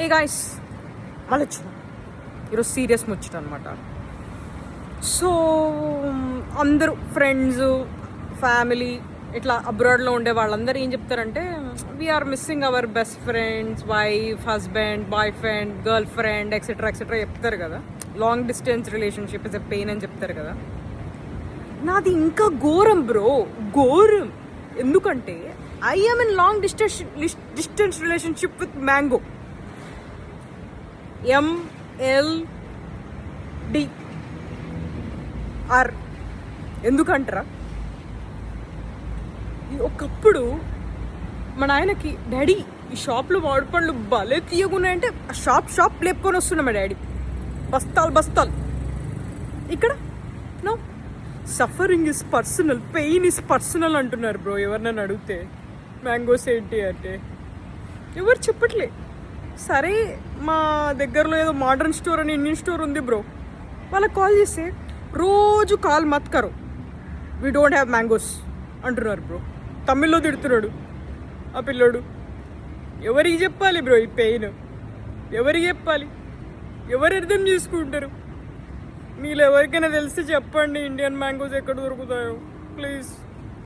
ఏ guys మళ్ళీ వచ్చిన ఈరోజు సీరియస్ ముచ్చట అనమాట. సో అందరూ ఫ్రెండ్స్ ఫ్యామిలీ ఇట్లా అబ్రాడ్లో ఉండే వాళ్ళందరూ ఏం చెప్తారంటే we are missing our best friends, wife, husband, boyfriend, girlfriend etcetera etcetera చెప్తారు కదా. Long distance relationship is a pain అని చెప్తారు కదా. నాది ఇంకా ఘోరం బ్రో, ఘోరం. ఎందుకంటే I am in long distance relationship with mango. MLDR. ఎందుకంటారా, ఒకప్పుడు మా నాయనకి డాడీ ఈ షాప్లో మామిడి పండ్లు భలే తీయగున్నాయంటే ఆ షాప్ లేపుకొని వస్తున్నా మా డాడీ బస్తాలు. ఇక్కడ no, suffering is personal, pain is personal అంటున్నారు బ్రో. ఎవరినైనా అడిగితే మ్యాంగోస్ ఏంటి అంటే ఎవరు చెప్పట్లే. సరే మా దగ్గరలో ఏదో మోడర్న్ స్టోర్ అని ఇండియన్ స్టోర్ ఉంది బ్రో, వాళ్ళకి కాల్ చేస్తే రోజు కాల్ మత్ కరో, వీ డోంట్ హ్యావ్ మ్యాంగోస్ అంటున్నారు బ్రో. తమిళ్లో తిడుతున్నాడు ఆ పిల్లోడు. ఎవరికి చెప్పాలి బ్రో ఈ పెయిన్? ఎవరికి చెప్పాలి? ఎవరు అర్థం చేసుకుంటారు? మీలో ఎవరికైనా తెలిస్తే చెప్పండి ఇండియన్ మ్యాంగోస్ ఎక్కడ దొరుకుతాయో ప్లీజ్.